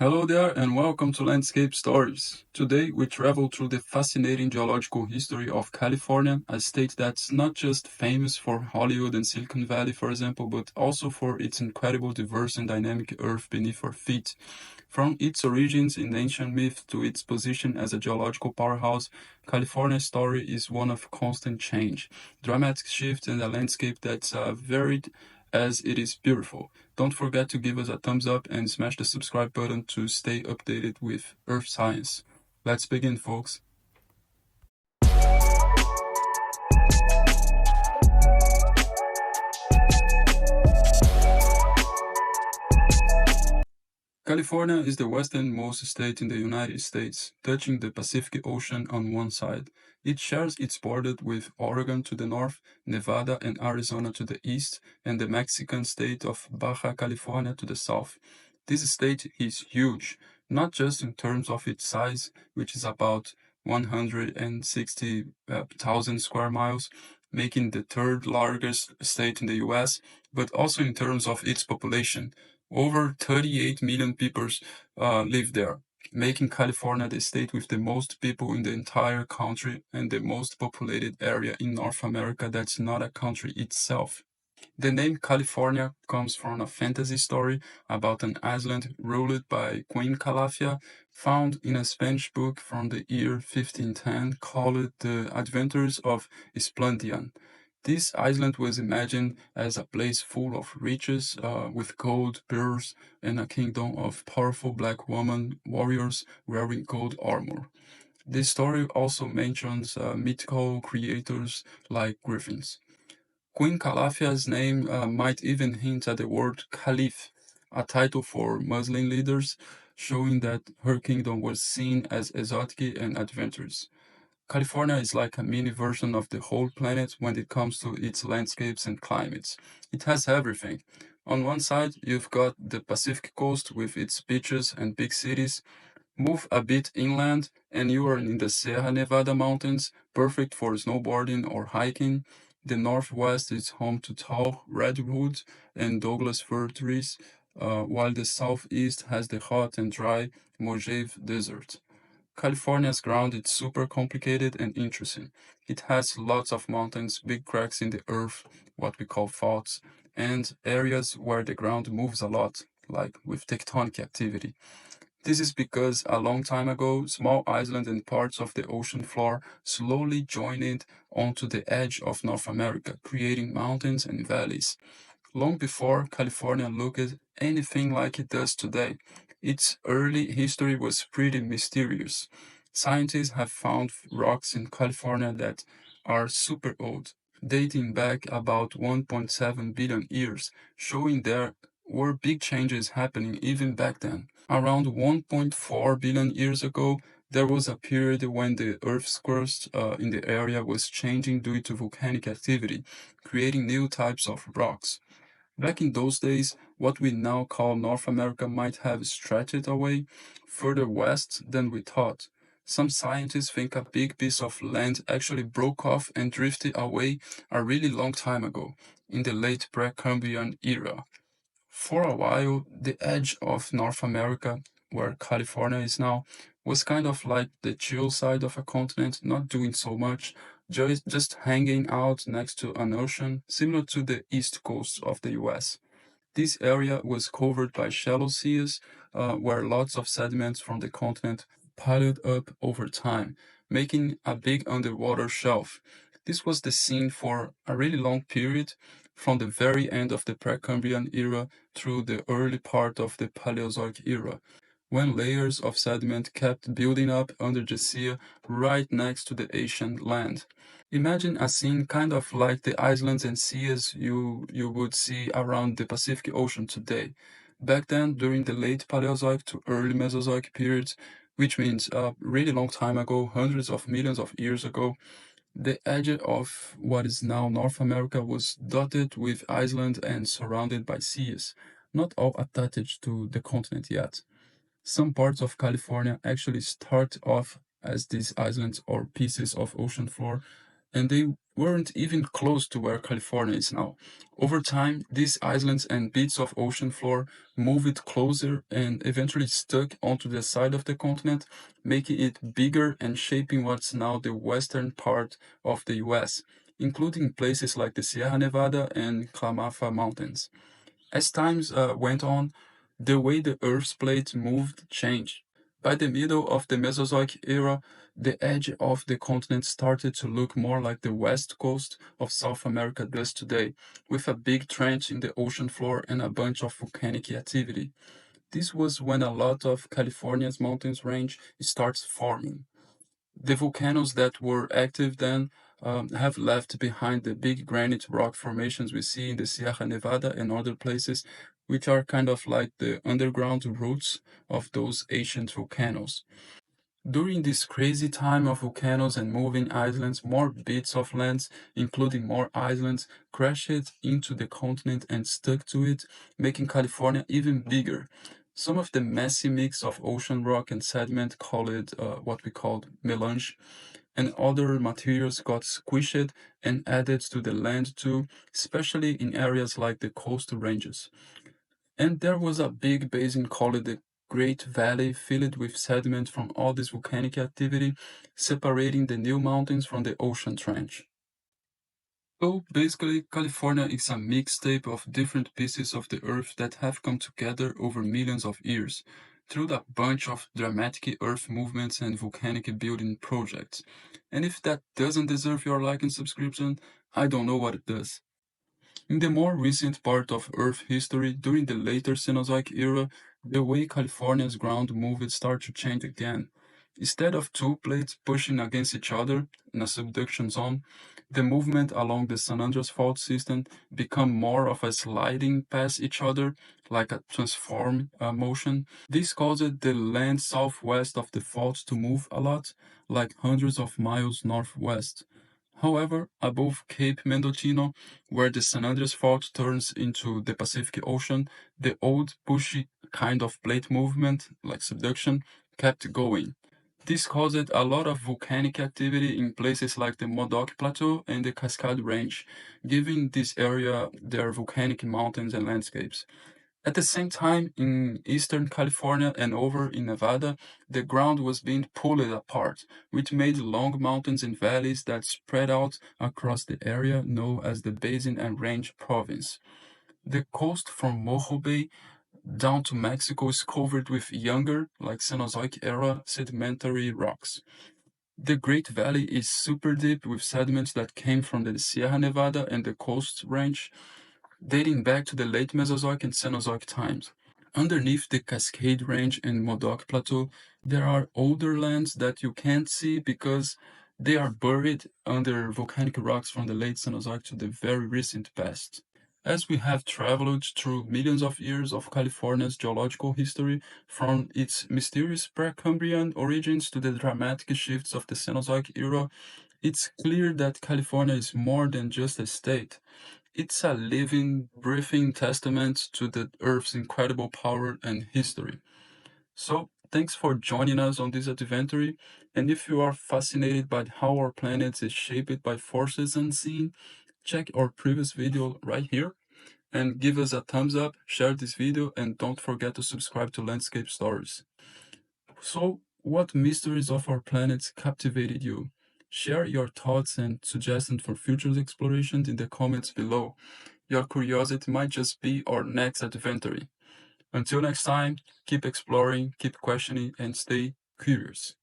Hello there, and welcome to Landscape Stories. Today, we travel through the fascinating geological history of California, a state that's not just famous for Hollywood and Silicon Valley, for example, but also for its incredible, diverse, and dynamic earth beneath our feet. From its origins in ancient myth to its position as a geological powerhouse, California's story is one of constant change, dramatic shifts, and a landscape that's varied as it is beautiful. Don't forget to give us a thumbs up and smash the subscribe button to stay updated with Earth science. Let's begin, folks. California is the westernmost state in the United States, touching the Pacific Ocean on one side. It shares its border with Oregon to the north, Nevada and Arizona to the east, and the Mexican state of Baja California to the south. This state is huge, not just in terms of its size, which is about 160,000 square miles, making the third largest state in the US, but also in terms of its population. Over 38 million people live there, making California the state with the most people in the entire country and the most populated area in North America that's not a country itself. The name California comes from a fantasy story about an island ruled by Queen Calafia, found in a Spanish book from the year 1510 called The Adventures of Esplandian. This island was imagined as a place full of riches, with gold, pearls, and a kingdom of powerful black women warriors wearing gold armor. This story also mentions mythical creatures like griffins. Queen Calafia's name might even hint at the word Caliph, a title for Muslim leaders, showing that her kingdom was seen as exotic and adventurous. California is like a mini version of the whole planet when it comes to its landscapes and climates. It has everything. On one side, you've got the Pacific coast with its beaches and big cities. Move a bit inland, and you are in the Sierra Nevada mountains, perfect for snowboarding or hiking. The Northwest is home to tall redwood and Douglas fir trees, while the Southeast has the hot and dry Mojave Desert. California's ground is super complicated and interesting. It has lots of mountains, big cracks in the earth, what we call faults, and areas where the ground moves a lot, like with tectonic activity. This is because a long time ago, small islands and parts of the ocean floor slowly joined onto the edge of North America, creating mountains and valleys. Long before California looked anything like it does today, its early history was pretty mysterious. Scientists have found rocks in California that are super old, dating back about 1.7 billion years, showing there were big changes happening even back then. Around 1.4 billion years ago, there was a period when the Earth's crust in the area was changing due to volcanic activity, creating new types of rocks. Back in those days, what we now call North America might have stretched away further west than we thought. Some scientists think a big piece of land actually broke off and drifted away a really long time ago, in the late Precambrian era. For a while, the edge of North America, where California is now, was kind of like the chill side of a continent, not doing so much, just hanging out next to an ocean, similar to the east coast of the US. This area was covered by shallow seas, where lots of sediments from the continent piled up over time, making a big underwater shelf. This was the scene for a really long period, from the very end of the Precambrian era through the early part of the Paleozoic era, when layers of sediment kept building up under the sea right next to the ancient land. Imagine a scene kind of like the islands and seas you would see around the Pacific Ocean today. Back then, during the late Paleozoic to early Mesozoic periods, which means a really long time ago, hundreds of millions of years ago, the edge of what is now North America was dotted with islands and surrounded by seas, not all attached to the continent yet. Some parts of California actually start off as these islands or pieces of ocean floor, and they weren't even close to where California is now. Over time, these islands and bits of ocean floor moved closer and eventually stuck onto the side of the continent, making it bigger and shaping what's now the western part of the US, including places like the Sierra Nevada and Klamath Mountains. As times went on, the way the Earth's plate moved changed. By the middle of the Mesozoic era, the edge of the continent started to look more like the west coast of South America does today, with a big trench in the ocean floor and a bunch of volcanic activity. This was when a lot of California's mountains range starts forming. The volcanoes that were active then have left behind the big granite rock formations we see in the Sierra Nevada and other places, which are kind of like the underground roots of those ancient volcanoes. During this crazy time of volcanoes and moving islands, more bits of lands, including more islands, crashed into the continent and stuck to it, making California even bigger. Some of the messy mix of ocean rock and sediment, called what we call melange, and other materials got squished and added to the land too, especially in areas like the coastal ranges. And there was a big basin called the Great Valley, filled with sediment from all this volcanic activity, separating the new mountains from the ocean trench. So basically, California is a mixtape of different pieces of the Earth that have come together over millions of years through a bunch of dramatic Earth movements and volcanic building projects. And if that doesn't deserve your like and subscription, I don't know what it does. In the more recent part of Earth history, during the later Cenozoic era, the way California's ground moved started to change again. Instead of two plates pushing against each other in a subduction zone, the movement along the San Andreas fault system became more of a sliding past each other, like a transform motion. This caused the land southwest of the fault to move a lot, like hundreds of miles northwest. However, above Cape Mendocino, where the San Andreas Fault turns into the Pacific Ocean, the old pushy kind of plate movement, like subduction, kept going. This caused a lot of volcanic activity in places like the Modoc Plateau and the Cascade Range, giving this area their volcanic mountains and landscapes. At the same time, in eastern California and over in Nevada, the ground was being pulled apart, which made long mountains and valleys that spread out across the area known as the Basin and Range Province. The coast from Mojo Bay down to Mexico is covered with younger, like Cenozoic era, sedimentary rocks. The Great Valley is super deep with sediments that came from the Sierra Nevada and the Coast Range, dating back to the late Mesozoic and Cenozoic times. Underneath the Cascade Range and Modoc Plateau, there are older lands that you can't see because they are buried under volcanic rocks from the late Cenozoic to the very recent past. As we have traveled through millions of years of California's geological history, from its mysterious Precambrian origins to the dramatic shifts of the Cenozoic era, it's clear that California is more than just a state. It's a living, breathing testament to the Earth's incredible power and history. So, thanks for joining us on this adventure. And if you are fascinated by how our planet is shaped by forces unseen, check our previous video right here and give us a thumbs up, share this video, and don't forget to subscribe to Landscape Stories. So, what mysteries of our planet captivated you? Share your thoughts and suggestions for future explorations in the comments below. Your curiosity might just be our next adventure. Until next time, keep exploring, keep questioning, and stay curious.